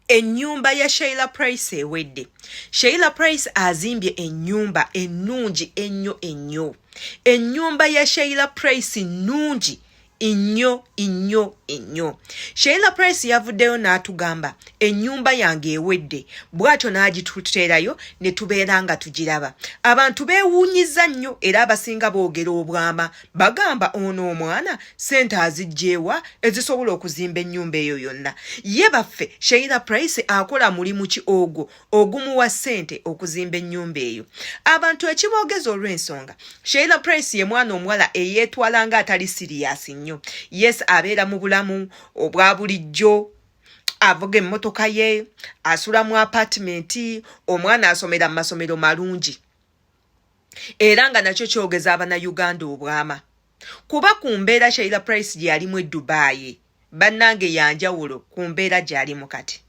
Ennyumba ya Sheila Price ewedde. Sheila Price azimbye ennyumba ennungi ennyo. Ennyumba ya Sheila Price nnungi nnyo. Sheila Price yavuddeyo n'atugamba ennyumba yange ewedde, bw'atyo n'agituteerayo ne tubeera nga tugiraba. Abantu beewuunyiza nnyo era abasinga boogera obwama, bagamba ono omwana ssente azigyeewa ezisobola okuzimba ennyumba eyo yonna. Ye baffe Sheila Price akola mulimu ki ogwo ogumuwa ssente okuzimba ennyumba eyo. Abantu ekiboogeza olw'ensonga Sheila Price ye mwana omuwala eyeetwala nga atali siriyaasi nnyo. Yes, abeera mu bulamu obwa bulijjo, avuga emmotoka ye, asula mu apartment, omwana asomera mu masomero malungi. Era nga nakyo kyogeza Abannayuganda obwama. Kuba ku mbeera Sheila Price gye yalimu e Dubai, bannange yanjawulo ku mbeera gy'alimu kati.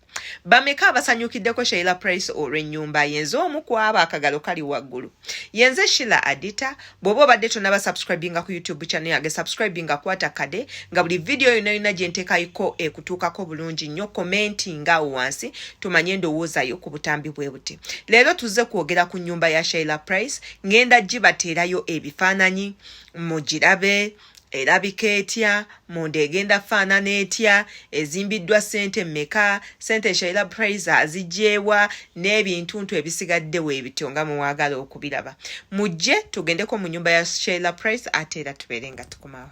Bameka abasanyukiddeko Sheila Price olw'ennyumba yenze omu ku abo akagalo kali waggulu. Yenze Sheila Adita, bw'oba obadde tonnaba subscribinga ku YouTube channel yange, subscribinga kwata kade, nga buli video yonna gye nteekayiko ekutuukako bulungi nnyo, commentinga wansi tumanye endowooza yo ku butambi bwe buti. Leero tuzze kwogera ku nnyumba ya Sheila Price, ngenda gibateerayo ebifaananyi mugirabe. Erabika etya, munda egenda faanana etya, ezimbiddwa ssente mmeka, ssente Sheila Price azigyeewa, n'ebintuntu ebisigaddewo ebityo nga muwaagala okubiraba. Mujje tugendeko mu nnyumba ya Sheila Price ate era tubeere nga tukomawo.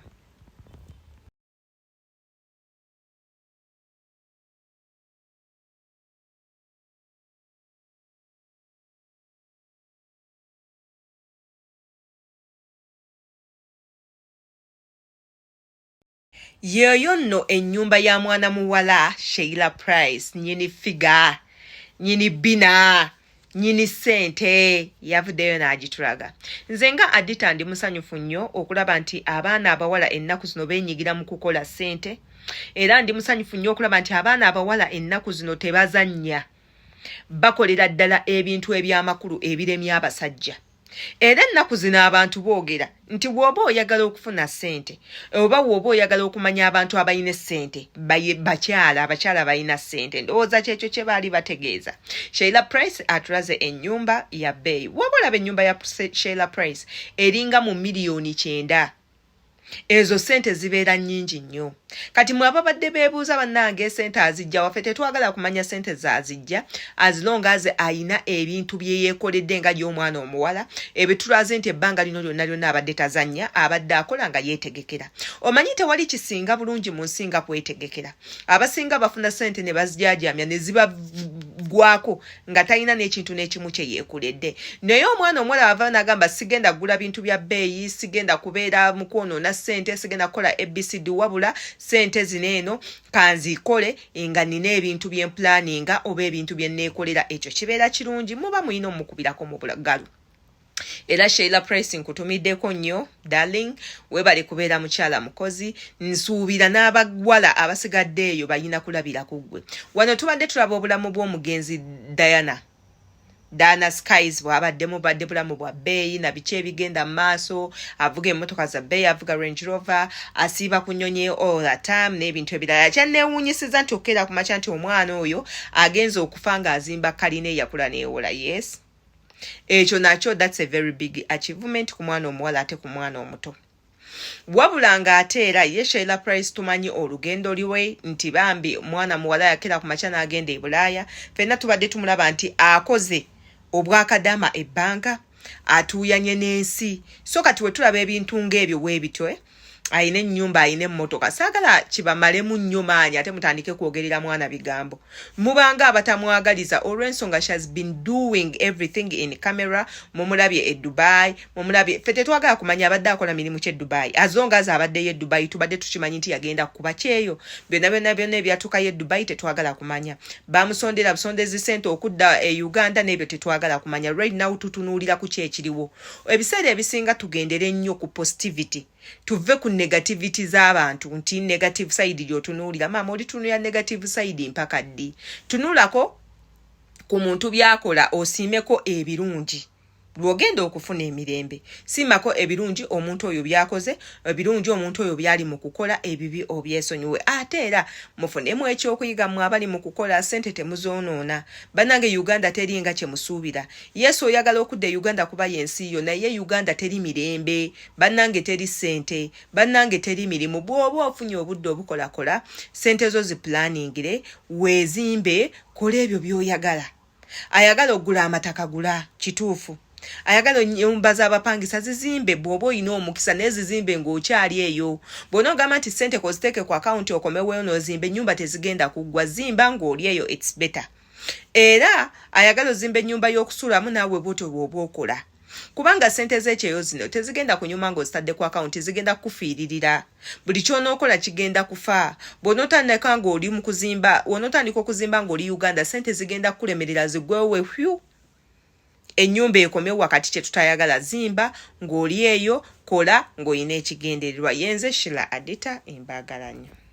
Yeyo nno ennyumba ya mwana muwala Sheila Price, nyini figa, nyini bina, nyini ssente, yavuddeyo n'agitulaga. Nze nga Adita ndi musanyufu nnyo okulaba nti abaana abawala ennaku zino beenyigira mu kukola ssente, era ndi musanyufu nnyo okulaba nti abaana abawala ennaku zino tebazannya, bakolera ddala ebintu eby'amakulu ebiremya abasajja. Era ennaku zino abantu boogera nti bw'oba oyagala okufuna ssente oba bw'oba oyagala okumanya abantu abalina ssente abakyala balina ssente, ndowooza kyekyo kye baali bategeeza. Sheila Price atulaze ennyumba ya bbeeyi. Waba olaba ennyumba ya Sheila Price eringa mu miliyoni 9. Ezo ssente zibeera nnyingi nnyo. Kati mwe ababadde beebuuza bannange ssente azijja, waffe tetwagala kumanya ssente zazijja as long as ayina ebintu bye yeekoledde nga y'omwana omuwala, ebitulaze nti ebbanga lino lyonna abadde tazannya, abadde akola nga yeetegekera. Omanyi tewali kisinga bulungi mu nsi nga kwetegekera. Abasinga bafuna ssente ne bazijaajamya ne zibagwako nga talina n'ekintu n'ekimu kye yeekoledde. Naye omwana omuwala ava n'agamba sigenda kugula bintu bya bbeeyi, sigenda kubeera mu kwonoona ssente, sigenda kukola ABCD, wabula ssente zineeno kanzikole nga nina ebintu bye mplaninga oba ebintu bye neekolera. Ekyo kibeera kirungi, muba muyina omukubirako mu bulagalu. Era Sheila Price nkutumiddeko nnyo darling, webale kubeera mukyala mukozi, nsuubira n'abawala abasigadde eyo bayina kulabira ku ggwe. Wano tubadde tulaba obulamu bw'omugenzi Diana Skies bw'abaddemu badde bulamu bwa bbeeyi na biki ebigenda mu maaso, avuga emmotoka za bbeeyi, avuga Range Rover, asiiba ku nnyonyi all the time n'ebintu ebirala. Kyanneewuunyisiza nti okkeera ku makya nti omwana oyo agenza okufa ng'azimba kalina eyakula neewola. Yes, ekyo nakyo that's a very big achievement ku mwana omuwala ate ku mwana omuto. Wabula ng'ate era ye Sheila Price tumanyi olugendo liwe nti bambi mwana muwala yakera ku makya n'agenda e Bulaaya. Ffenna tubadde tumulaba nti akoze obwakadama ebbanga, atuuyanye n'ensi. So kati we tulaba ebintu ng'ebyo weebitwe, ayina ennyumba, ayina emmotoka, saagala kibamalemu nnyo maanyi ate mutandike kwogerera mwana bigambo. Mubanga abatamwagaliza olw'ensonga she has been doing everything in camera. Mumulabye e Dubai, mumulabye, ffe tetwagala kumanya abadde akola mirimu ki e Dubai. As long as abaddeyo e Dubai tubadde tukimanyi nti yagenda kuba kyeyo. Byonna ebyatuukayo e Dubai tetwagala kumanya. Bamusondera busondezi ssente okudda e Uganda n'ebyo tetwagala kumanya. Right now tutunuulira ku kyekiriwo. Ebiseera ebisinga tugendere nnyo ku positivity, tuve ku negativity z'abantu nti negative side gy'otunuulira. Maama olitunuulira negative side mpaka ddi? Tunulako ku muntu byakola osiimeko ebirungi. lwogenda okufuna emirembe simbako ebirungi omuntu oyo byakoze ebirungi omuntu oyo byali mu kukola ebibi obyesonyiwe ate era mufunemu ekyokuyiga mu abali mu kukola sente temuzoonoona bannange Uganda teri nga kye musuubira Yesu oyagala okudda Uganda kuba yensi yo naye Uganda teri mirembe bannange teri sente bannange teri mirimu bw'oba ofunye obudde obukolakola sente zo ziplaningire weezimbe kola ebyo by'oyagala ayagala ogula amataka gula kituufu ayagala nyumba z'abapangisa zizimbe bw'oba oyina omukisa n'ezizimbe ng'okyali eyo bw'onoogamba nti ssente koziteeke ku akawunti okomeweyo n'ozimba ennyumba tezigenda kuggwa zimba ng'oli eyo it's better era ayagala ozimba ennyumba y'okusulamu naawe bw'otyo bw'oba okola kubanga ssente z'ekyeyo zino tezigenda kunyuma ng'ozitadde ku akawunti zigenda kukufiiririra buli ky'onookola kigenda kufa bw'onootandika ng'oli mu kuzimba w'onootandika okuzimba ng'oli Uganda ssente zigenda kukulemerera ziggwewo hyu ennyumba ekomewo wakati kye tutayagala zimba ng'oli eyo kola ng'olina ekigendererwa yenze Sheila Adita embaagala nnyo.